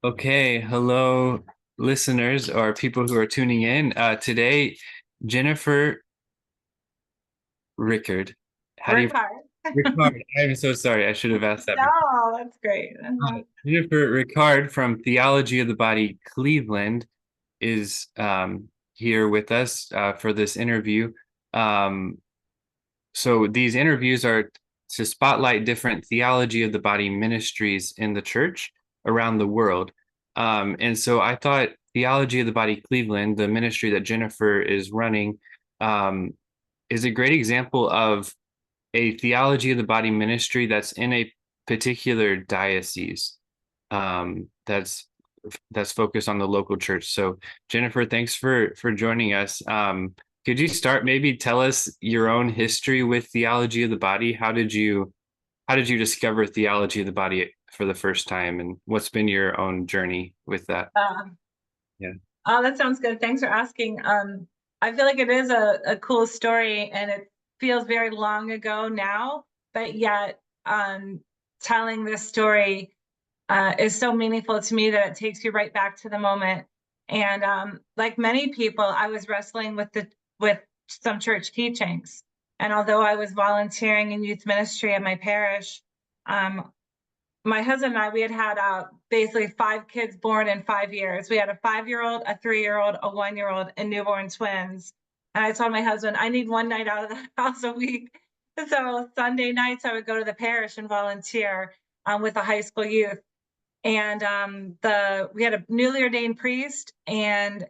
Okay, hello, listeners or people who are tuning in. Today, Jennifer Rickard. How do you Ricard. Ricard? I'm so sorry. I should have asked that before. No, that's great. Jennifer Ricard from Theology of the Body, Cleveland, is here with us for this interview. Um, so these interviews are to spotlight different theology of the body ministries in the church around the world. And so I thought Theology of the Body Cleveland, the ministry that Jennifer is running, um, is a great example of a theology of the body ministry that's in a particular diocese that's focused on the local church. So Jennifer, thanks for joining us. Could you start maybe tell us your own history with theology of the body? How did you discover theology of the body for the first time, and what's been your own journey with that? Uh, Yeah. oh, that sounds good. Thanks for asking. I feel like it is a cool story and it feels very long ago now, but yet telling this story is so meaningful to me that it takes you right back to the moment. And like many people, I was wrestling with some church teachings. And although I was volunteering in youth ministry at my parish, um, my husband and I, we had basically five kids born in 5 years. We had a 5-year-old, a 3-year-old, a 1-year-old, and newborn twins. And I told my husband, I need one night out of the house a week. So Sunday nights, I would go to the parish and volunteer with the high school youth. And the we had a newly ordained priest, and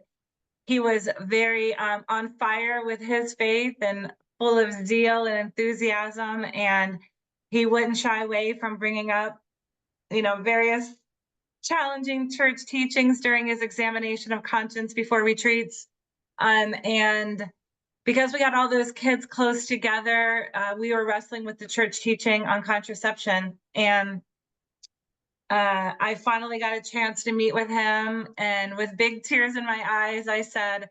he was very on fire with his faith and full of zeal and enthusiasm. And he wouldn't shy away from bringing up various challenging church teachings during his examination of conscience before retreats. And because we got all those kids close together, we were wrestling with the church teaching on contraception. And I finally got a chance to meet with him. And with big tears in my eyes, I said,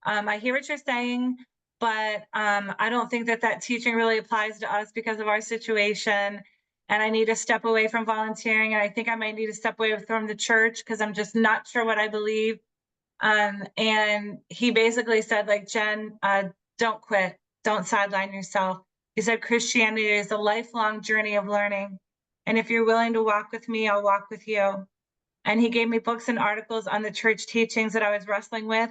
I hear what you're saying, but I don't think that teaching really applies to us because of our situation. And I need to step away from volunteering. And I think I might need to step away from the church because I'm just not sure what I believe. And he basically said, like, Jen, don't quit. Don't sideline yourself. He said, Christianity is a lifelong journey of learning. And if you're willing to walk with me, I'll walk with you. And he gave me books and articles on the church teachings that I was wrestling with.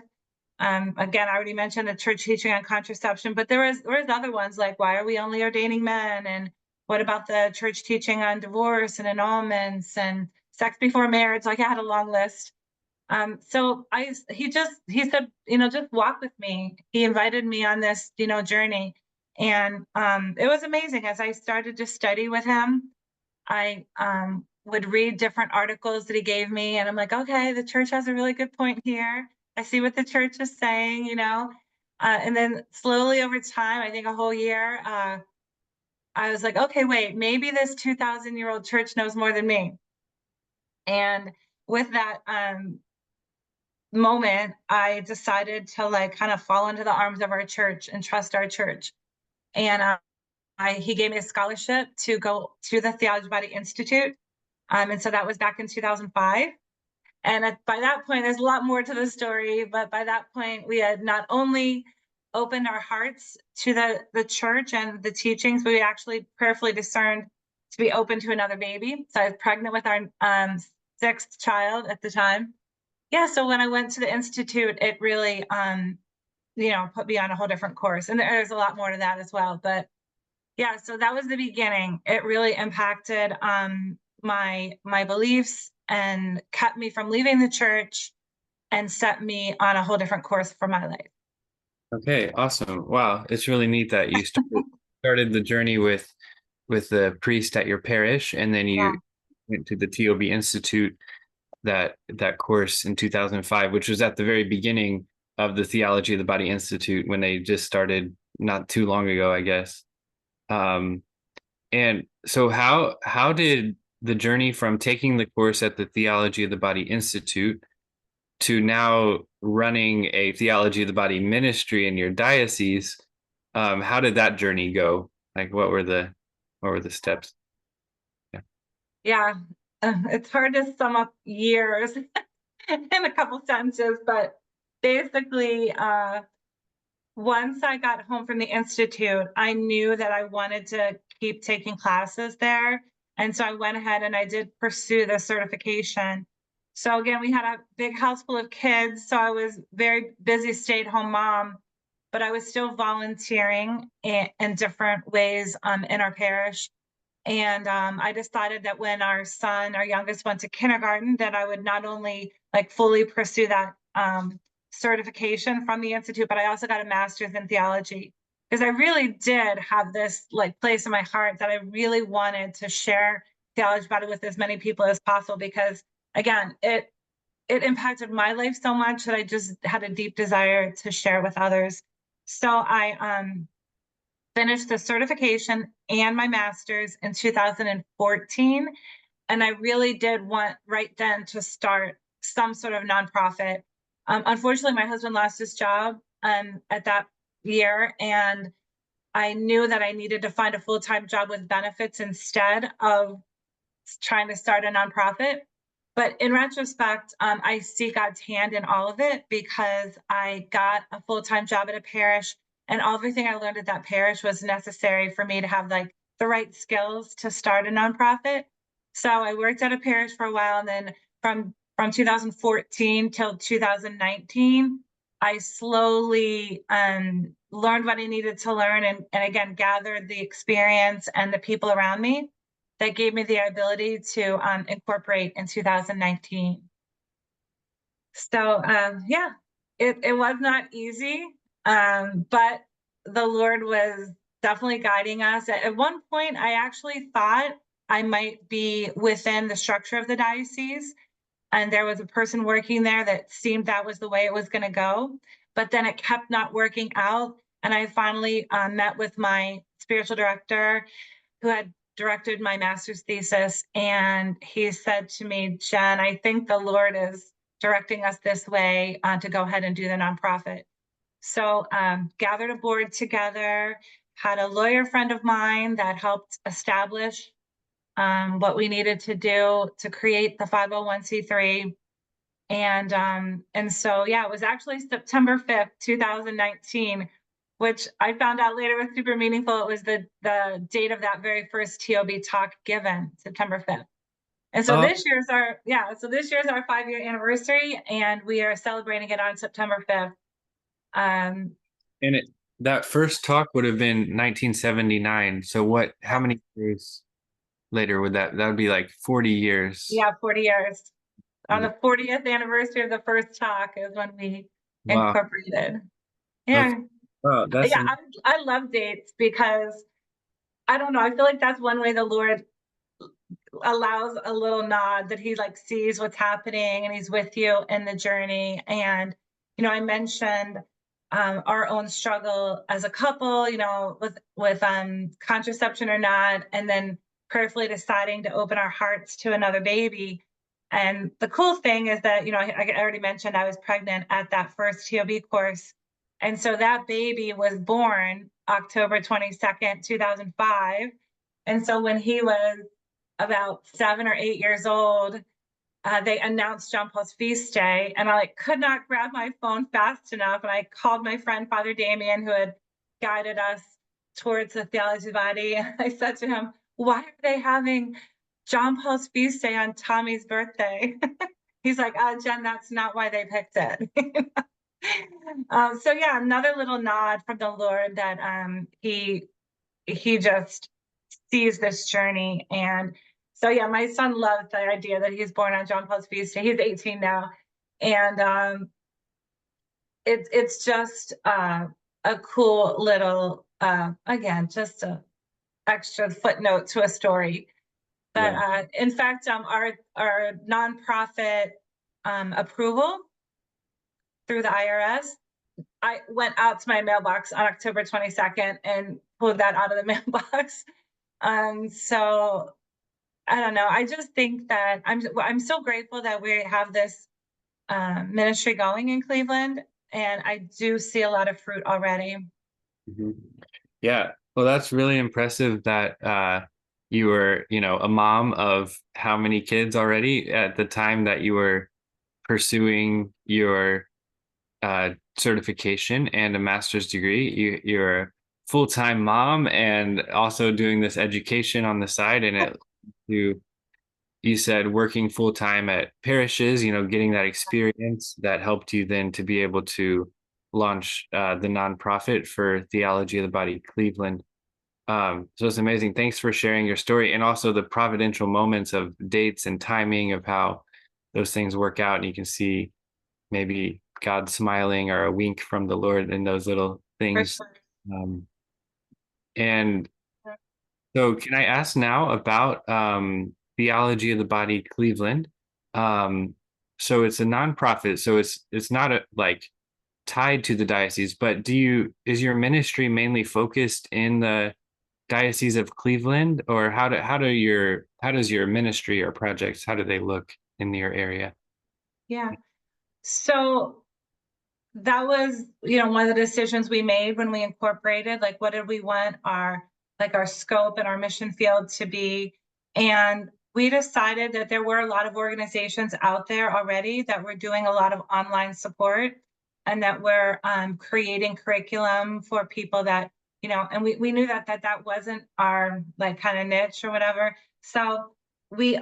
Again, I already mentioned the church teaching on contraception, but there was other ones like why are we only ordaining men, and what about the church teaching on divorce and annulments and sex before marriage? Like I had a long list. So he said, just walk with me. He invited me on this, journey, and it was amazing. As I started to study with him, I would read different articles that he gave me, and I'm like, okay, the church has a really good point here. I see what the church is saying. And then slowly over time, I think a whole year, I was like, okay, wait, maybe this 2,000-year-old church knows more than me. And with that moment, I decided to like kind of fall into the arms of our church and trust our church. And he gave me a scholarship to go to the Theology Body Institute. And so that was back in 2005. And by that point, there's a lot more to the story, but by that point, we had not only opened our hearts to the church and the teachings, but we actually prayerfully discerned to be open to another baby. So I was pregnant with our sixth child at the time. Yeah, so when I went to the Institute, it really, put me on a whole different course. And there's a lot more to that as well. But yeah, so that was the beginning. It really impacted my beliefs and kept me from leaving the church and set me on a whole different course for my life. Okay, awesome. Wow, it's really neat that you started the journey with the priest at your parish, and then you Yeah. went to the TOB Institute that course in 2005, which was at the very beginning of the Theology of the Body Institute when they just started not too long ago, I guess. Um, and so how did the journey from taking the course at the Theology of the Body Institute to now running a Theology of the Body ministry in your diocese, how did that journey go? Like what were the steps? Yeah. Yeah. it's hard to sum up years in a couple sentences, but basically, once I got home from the institute, I knew that I wanted to keep taking classes there. And so I went ahead and I did pursue the certification. So again, we had a big house full of kids. So I was very busy stay-at-home mom, but I was still volunteering in different ways in our parish. And I decided that when our youngest, went to kindergarten, that I would not only like fully pursue that certification from the institute, but I also got a master's in theology because I really did have this like place in my heart that I really wanted to share theology about it with as many people as possible. Because again, it impacted my life so much that I just had a deep desire to share with others. So I finished the certification and my master's in 2014. And I really did want right then to start some sort of nonprofit. Unfortunately, my husband lost his job at that year, and I knew that I needed to find a full-time job with benefits instead of trying to start a nonprofit. But in retrospect, I see God's hand in all of it because I got a full-time job at a parish, and everything I learned at that parish was necessary for me to have like the right skills to start a nonprofit. So I worked at a parish for a while, and then from 2014 till 2019, I slowly learned what I needed to learn, and again gathered the experience and the people around me that gave me the ability to incorporate in 2019. So yeah, it was not easy, but the Lord was definitely guiding us. At one point, I actually thought I might be within the structure of the diocese, and there was a person working there that seemed that was the way it was going to go. But then it kept not working out, and I finally met with my spiritual director who had directed my master's thesis. And he said to me, Jen, I think the Lord is directing us this way to go ahead and do the nonprofit. So gathered a board together, had a lawyer friend of mine that helped establish what we needed to do to create the 501c3. And so yeah, it was actually September 5th, 2019, which I found out later was super meaningful. It was the date of that very first TOB talk given, September 5th. And so Oh, this year's our 5-year anniversary, and we are celebrating it on September 5th. Um, and that first talk would have been 1979. So how many years later that would be like 40 years. yeah, 40 years. On Yeah. the 40th anniversary of the first talk is when we Wow. incorporated. Okay. Yeah. Wow, Yeah, I love dates because I don't know. I feel like that's one way the Lord allows a little nod that he like sees what's happening and he's with you in the journey. And, I mentioned our own struggle as a couple, with contraception or not, and then prayerfully deciding to open our hearts to another baby. And the cool thing is that, I already mentioned I was pregnant at that first TOB course. And so that baby was born October 22nd, 2005. And so when he was about 7 or 8 years old, they announced John Paul's feast day, and I like could not grab my phone fast enough. And I called my friend Father Damien, who had guided us towards the theology body. I said to him, "Why are they having John Paul's feast day on Tommy's birthday?" He's like, Jen, that's not why they picked it." So yeah, another little nod from the Lord that he just sees this journey. And so yeah, my son loves the idea that he's born on John Paul's feast day. He's 18 now. And it's just a cool little again, just a extra footnote to a story. But Yeah. in fact, our nonprofit approval through the IRS, I went out to my mailbox on October 22nd and pulled that out of the mailbox. So I don't know. I just think that I'm so grateful that we have this ministry going in Cleveland, and I do see a lot of fruit already. Mhm. Yeah. Well, that's really impressive that you were, a mom of how many kids already at the time that you were pursuing your certification and a master's degree. You're a full-time mom and also doing this education on the side, and you said working full-time at parishes, getting that experience that helped you then to be able to launch the nonprofit for Theology of the Body Cleveland. So it's amazing. Thanks for sharing your story and also the providential moments of dates and timing of how those things work out. And you can see maybe God smiling or a wink from the Lord in those little For things. sure. Um, and so, can I ask now about Theology of the Body Cleveland? Um, so it's a nonprofit, so it's not like tied to the diocese, but is your ministry mainly focused in the Diocese of Cleveland, or how does your ministry or projects, how do they look in your area? Yeah. So that was, one of the decisions we made when we incorporated, like, what did we want our scope and our mission field to be? And we decided that there were a lot of organizations out there already that were doing a lot of online support and that were creating curriculum for people that, and we knew that wasn't our like kind of niche or whatever. So we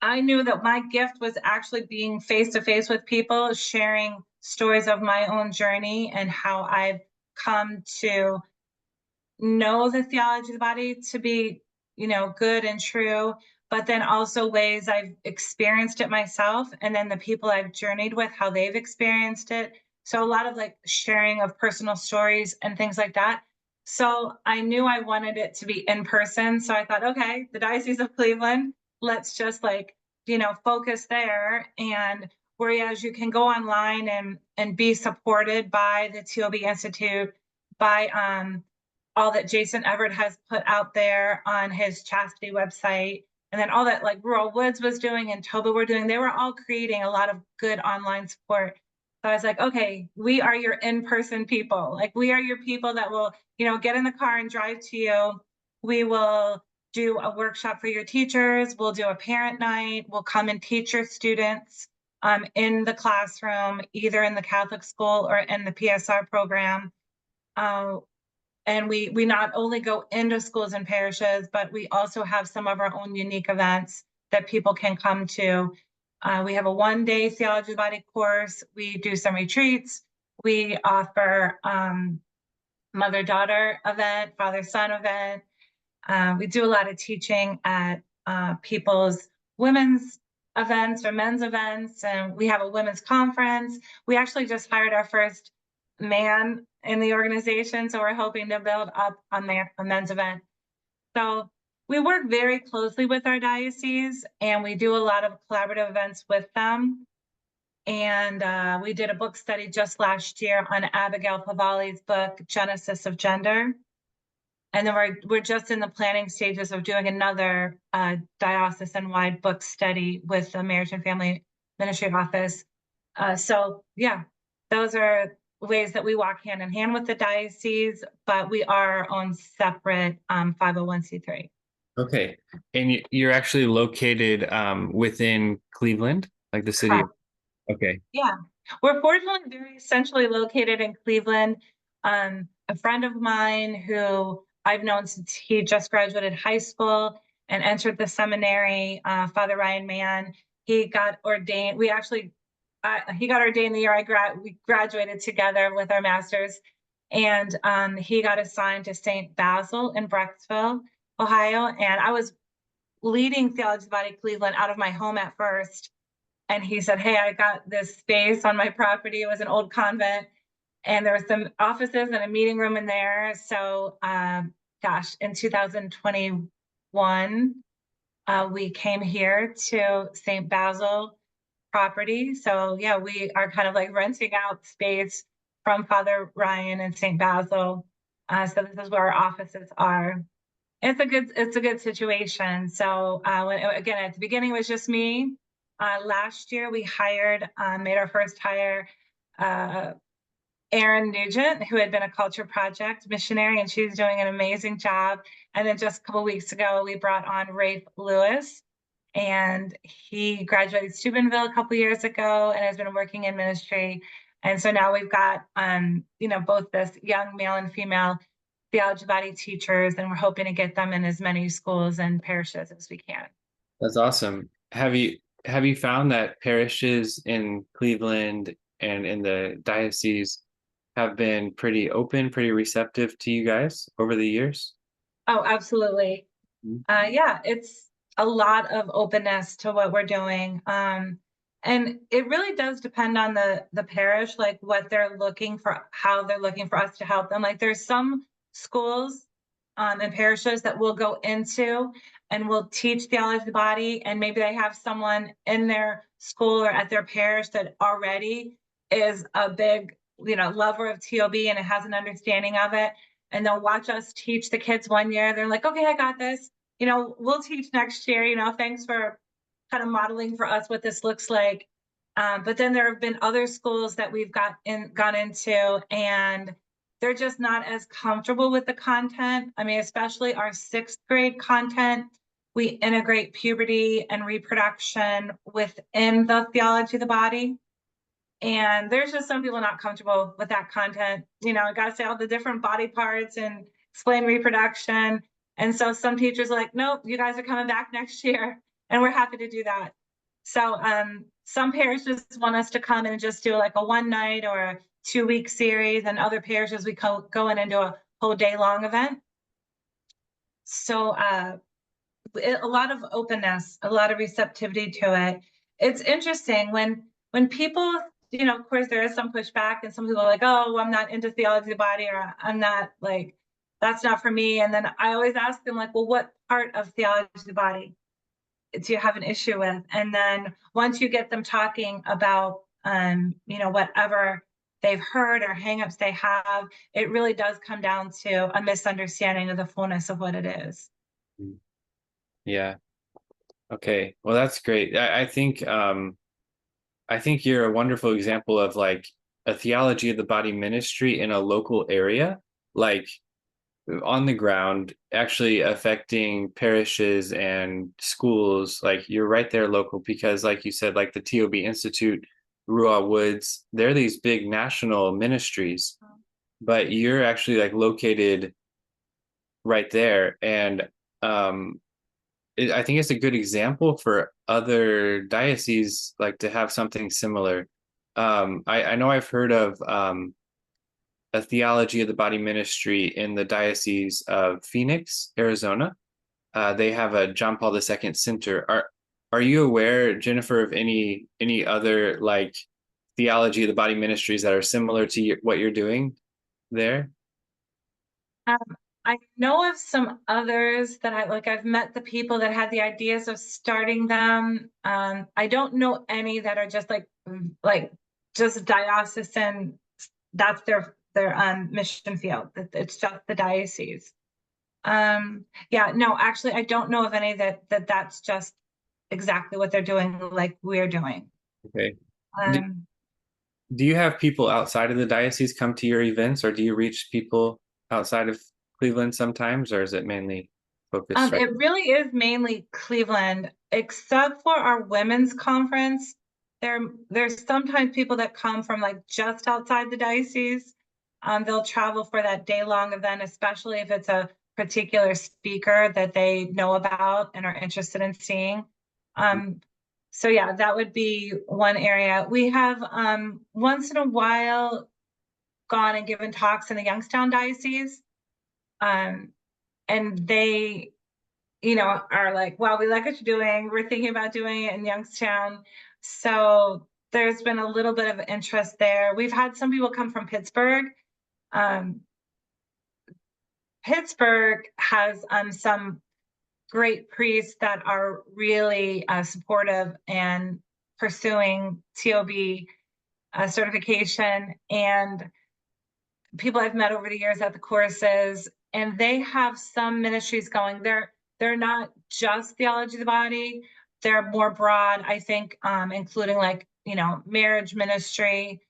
I knew that my gift was actually being face to face with people, sharing stories of my own journey and how I've come to know the theology of the body to be, good and true, but then also ways I've experienced it myself, and then the people I've journeyed with, how they've experienced it. So a lot of like sharing of personal stories and things like that. So I knew I wanted it to be in person. So I thought, okay, the Diocese of Cleveland, let's just like, focus there. And whereas you can go online and be supported by the TOB Institute, by all that Jason Everett has put out there on his chastity website, and then all that like Rural Woods was doing and Toba were doing, they were all creating a lot of good online support. So I was like, okay, we are your in-person people. Like, we are your people that will, get in the car and drive to you. We will do a workshop for your teachers. We'll do a parent night. We'll come and teach your students in the classroom, either in the Catholic school or in the PSR program. Uh, and we not only go into schools and parishes, but we also have some of our own unique events that people can come to. We have a one-day theology of the body course. We do some retreats. We offer mother-daughter event, father-son event. We do a lot of teaching at people's women's events or men's events, and we have a women's conference. We actually just hired our first man in the organization, so we're hoping to build up on a men's event. So we work very closely with our diocese, and we do a lot of collaborative events with them. And we did a book study just last year on Abigail Pavali's book, Genesis of Gender. And then we're just in the planning stages of doing another diocesan-wide book study with the Marriage and Family Ministry Office. So yeah, those are ways that we walk hand in hand with the diocese, but we are our own separate 501c3. Okay. And you're actually located within Cleveland, like the city of, Correct. okay. Yeah, we're fortunately very centrally located in Cleveland. A friend of mine who I've known since he just graduated high school and entered the seminary, Father Ryan Mann, he got ordained. He got ordained the year we graduated together with our masters, and he got assigned to St. Basil in Brecksville, Ohio. And I was leading Theology of the Body Cleveland out of my home at first, and he said, hey, I got this space on my property. It was an old convent, and there were some offices and a meeting room in there. So in 2021, we came here to St. Basil property. So yeah, we are kind of like renting out space from Father Ryan and St. Basil. So this is where our offices are. It's a good situation. So again, at the beginning it was just me. Last year we made our first hire, Erin Nugent, who had been a Culture Project missionary, and she's doing an amazing job. And then just a couple weeks ago, we brought on Rafe Lewis, and he graduated Steubenville a couple years ago and has been working in ministry. And so now we've got, both this young male and female theology body teachers, and we're hoping to get them in as many schools and parishes as we can. That's awesome. Have you found that parishes in Cleveland and in the diocese have been pretty open, pretty receptive to you guys over the years? Oh, absolutely. Mhm. Yeah, it's a lot of openness to what we're doing. And it really does depend on the parish, like what they're looking for, how they're looking for us to help them. Like there's some schools and parishes that we'll go into and we'll teach theology of the body, and maybe they have someone in their school or at their parish that already is a big, lover of TOB and it has an understanding of it. And they'll watch us teach the kids one year. They're like, okay, I got this. We'll teach next year. Thanks for kind of modeling for us what this looks like. But then there have been other schools that we've gone into, and they're just not as comfortable with the content. I mean, especially our 6th grade content. We integrate puberty and reproduction within the theology of the body. And there's just some people not comfortable with that content. I got to say all the different body parts and explain reproduction. And so some teachers are like, nope, you guys are coming back next year. And we're happy to do that. So some parishes want us to come and just do like a one night or a 2-week series, and other parishes we go in and do a whole day long event. So a lot of openness, a lot of receptivity to it. It's interesting when people, of course, there is some pushback, and some people are like, oh, I'm not into theology of the body, or I'm not like, that's not for me. And then I always ask them, like, well, what part of theology of the body do you have an issue with? And then once you get them talking about, whatever they've heard or hangups they have, it really does come down to a misunderstanding of the fullness of what it is. Yeah. Okay. Well, that's great. I think you're a wonderful example of like a theology of the body ministry in a local area, like on the ground, actually affecting parishes and schools. Like you're right there local because, like you said, like the TOB Institute, Ruah Woods, they're these big national ministries, but you're actually like located right there. And I think it's a good example for other dioceses like to have something similar. I know I've heard of a theology of the body ministry in the Diocese of Phoenix, Arizona. They have a John Paul II Center. Are you aware, Jennifer, of any other like theology of the body ministries that are similar to what you're doing there? Um, I know of some others that I've met the people that had the ideas of starting them. I don't know any that are just like just diocesan. That's their mission field. It's just the diocese. Yeah, no, actually, I don't know of any that's just exactly what they're doing, like we're doing. Okay. Do, Um, do you have people outside of the diocese come to your events, or do you reach people outside of Cleveland sometimes, or is it mainly focused right? it really is mainly Cleveland, except for our women's conference. There's sometimes people that come from like just outside the diocese. They'll travel for that day-long event, especially if it's a particular speaker that they know about and are interested in seeing. So yeah, that would be one area. We have once in a while gone and given talks in the Youngstown diocese. Um, and they are like, wow, we like what you're doing. We're thinking about doing it in Youngstown. So there's been a little bit of interest there. We've had some people come from Pittsburgh. Um, Pittsburgh has some great priests that are really supportive and pursuing TOB certification, and people I've met over the years at the courses, and they have some ministries going. They're not just theology of the body. They're more broad, I think, including like, marriage ministry.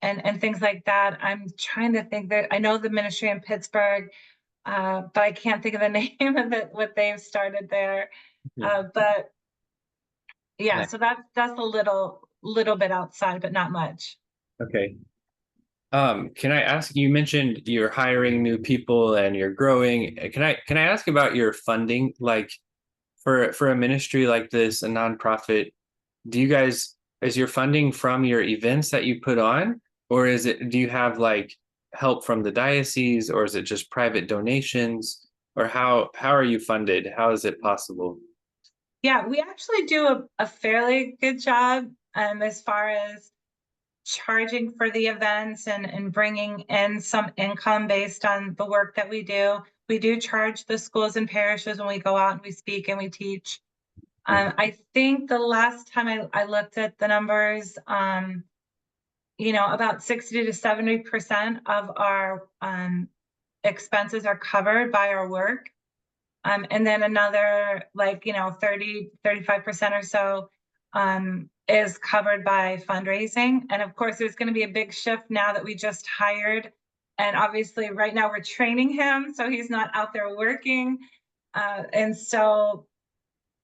and things like that. I'm trying to think that I know the ministry in Pittsburgh, but I can't think of the name of it, what they've started there. But yeah, Nice. so that's a little bit outside, but not much. Okay. Can I ask, you mentioned you're hiring new people and you're growing. Can I ask about your funding? Like for a ministry like this, a nonprofit, do you guys, is your funding from your events that you put on, or do you have like help from the diocese, or is it just private donations, or how are you funded? How is it possible? Yeah, we actually do a fairly good job as far as charging for the events and bringing in some income based on the work that we do. We do charge the schools and parishes when we go out and we speak and we teach. I think the last time I looked at the numbers, about 60 to 70% of our expenses are covered by our work. And then another 30, 35% or so is covered by fundraising. And of course, there's going to be a big shift now that we just hired. And obviously, right now we're training him, so he's not out there working. And so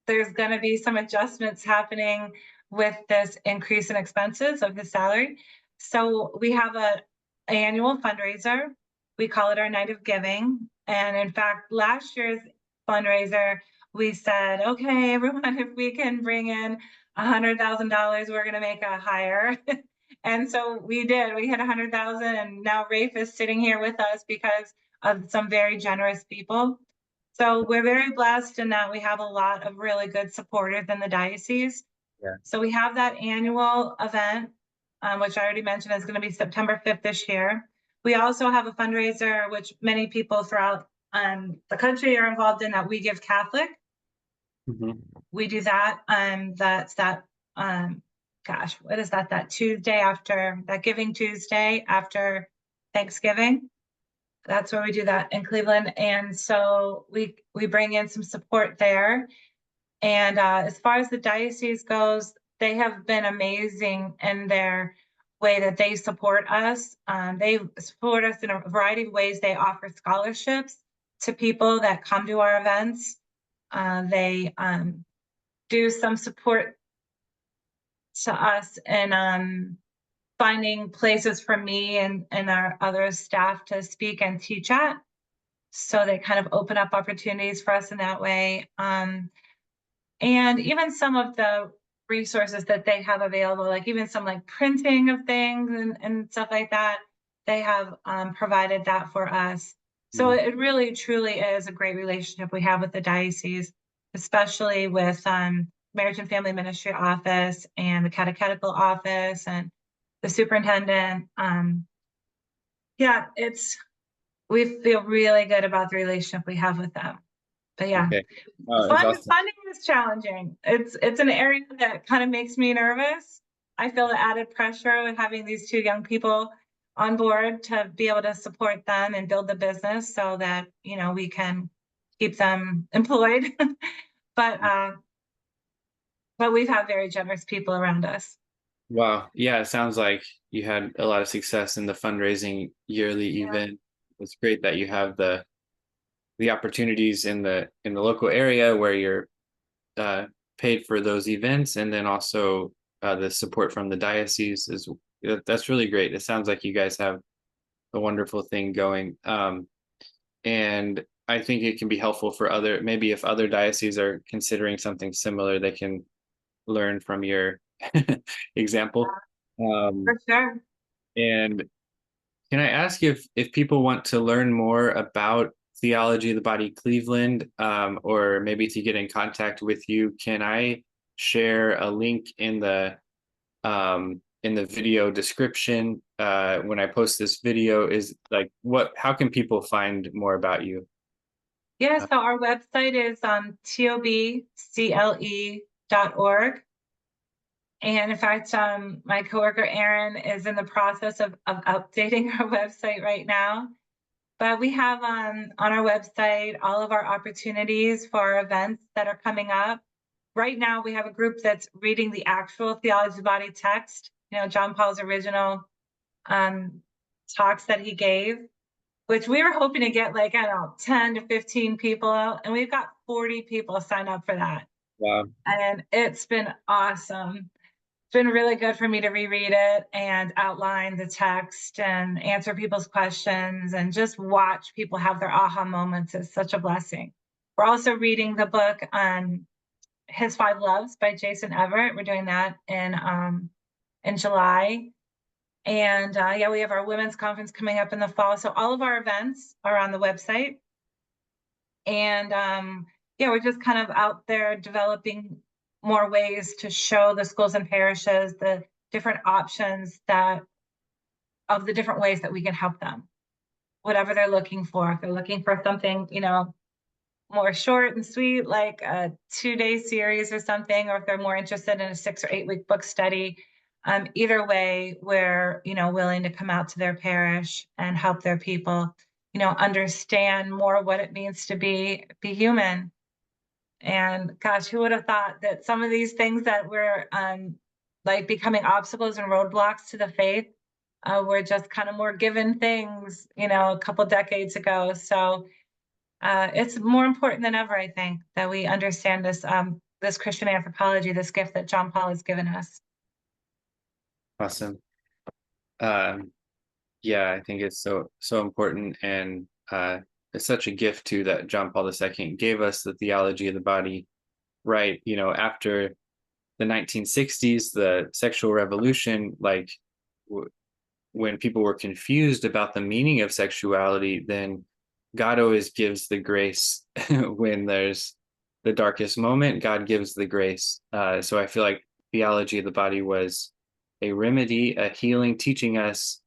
there's going to be some adjustments happening with this increase in expenses of his salary. So we have an annual fundraiser. We call it our Night of Giving. And in fact, last year's fundraiser, we said, okay, everyone, if we can bring in $100,000, we're going to make a hire. And so we did. We had 100,000, and now Rafe is sitting here with us because of some very generous people. So we're very blessed in that we have a lot of really good supporters in the diocese. Yeah. So we have that annual event, which I already mentioned is going to be September 5th this year. We also have a fundraiser, which many people throughout the country are involved in, that We Give Catholic. We do that. That's that, what is that? That Tuesday after, that Giving Tuesday after Thanksgiving. That's where we do that in Cleveland. And so we bring in some support there. And as far as the diocese goes, they have been amazing in their way that they support us. They support us in a variety of ways. They offer scholarships to people that come to our events. They do some support to us in finding places for me and our other staff to speak and teach at. So they kind of open up opportunities for us in that way. And even some of the resources that they have available, like even some like printing of things and stuff like that, they have provided that for us. So it really, truly is a great relationship we have with the diocese, especially with Marriage and Family Ministry Office and the Catechetical Office and the superintendent. We feel really good about the relationship we have with them. But yeah, Okay. Oh, that's awesome. funding is challenging. It's an area that kind of makes me nervous. I feel the added pressure with having these two young people on board to be able to support them and build the business so that we can keep them employed. but we've had very generous people around us. Wow. Yeah, it sounds like you had a lot of success in the fundraising yearly event. It's great that you have the opportunities in the local area where you're paid for those events, and then also the support from the diocese that's really great. It sounds like you guys have a wonderful thing going. And I think it can be helpful for maybe if other dioceses are considering something similar, they can learn from your example. For sure. And can I ask if people want to learn more about Theology of the Body Cleveland, or maybe to get in contact with you, can I share a link in the video description when I post this video? Is like how can people find more about you? Yeah, so our website is tobcle.org. And in fact, my coworker Erin is in the process of updating our website right now. But we have on our website all of our opportunities for our events that are coming up. Right now, we have a group that's reading the actual Theology of the Body text, John Paul's original um, talks that he gave, which we were hoping to get like, I don't know, 10 to 15 people out, and we've got 40 people sign up for that. Wow. And it's been awesome. It's been really good for me to reread it and outline the text and answer people's questions and just watch people have their aha moments. Is such a blessing. We're also reading the book His Five Loves by Jason Everett. We're doing that in July. And yeah, we have our women's conference coming up in the fall. So all of our events are on the website. And yeah, we're just kind of out there developing more ways to show the schools and parishes the different options that of the different ways that we can help them, whatever they're looking for. If they're looking for something, more short and sweet, like a 2-day series or something, or if they're more interested in a 6 or 8 week book study, either way, we're, willing to come out to their parish and help their people, understand more what it means to be human. And gosh, who would have thought that some of these things that were like becoming obstacles and roadblocks to the faith were just kind of more given things, a couple decades ago. So it's more important than ever, I think, that we understand this Christian anthropology, this gift that John Paul has given us. Awesome. Um, yeah, I think it's so important, and it's such a gift too that John Paul II gave us the theology of the body, right? After the 1960s, the sexual revolution, like when people were confused about the meaning of sexuality, then God always gives the grace when there's the darkest moment. God gives the grace. So I feel like theology of the body was a remedy, a healing, teaching us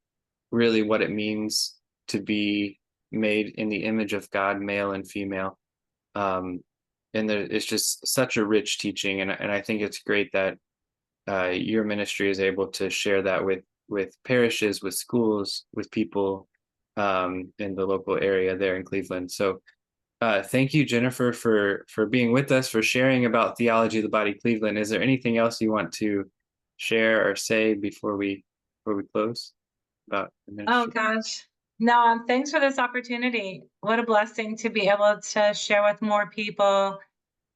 really what it means to be made in the image of God, male and female. And it's just such a rich teaching, and I think it's great that your ministry is able to share that with parishes, with schools, with people in the local area there in Cleveland. So thank you, Jennifer, for being with us, for sharing about Theology of the Body Cleveland. Is there anything else you want to share or say before we close about the Oh ministry? gosh. No, thanks for this opportunity. What a blessing to be able to share with more people,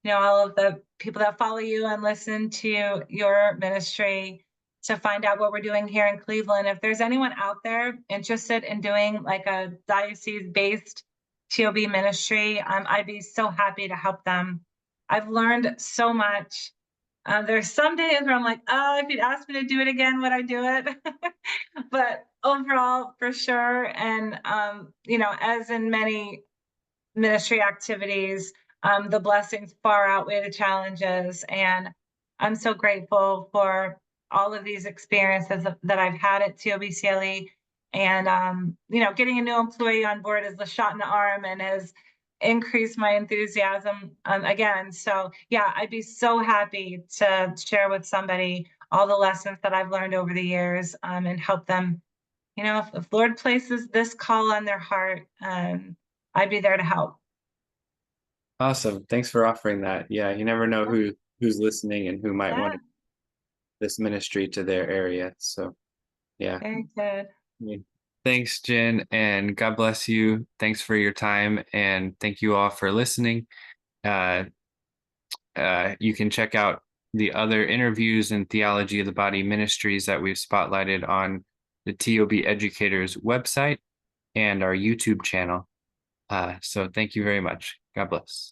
all of the people that follow you and listen to your ministry, to find out what we're doing here in Cleveland. If there's anyone out there interested in doing like a diocese-based TOB ministry, I'd be so happy to help them. I've learned so much. There's some days where I'm like, oh, if you'd asked me to do it again, would I do it? But overall, for sure. And, as in many ministry activities, the blessings far outweigh the challenges. And I'm so grateful for all of these experiences that I've had at TOBCLE. And, getting a new employee on board is a shot in the arm and has increased my enthusiasm again. So, yeah, I'd be so happy to share with somebody all the lessons that I've learned over the years and help them. If Lord places this call on their heart, I'd be there to help. Awesome. Thanks for offering that. Yeah, you never know who's listening and who might Yeah, want this ministry to their area. So yeah. very good. Yeah. Thanks, Jen, and God bless you. Thanks for your time, and thank you all for listening. Uh, you can check out the other interviews and Theology of the Body ministries that we've spotlighted on the TOB Educators website and our YouTube channel. So thank you very much. God bless.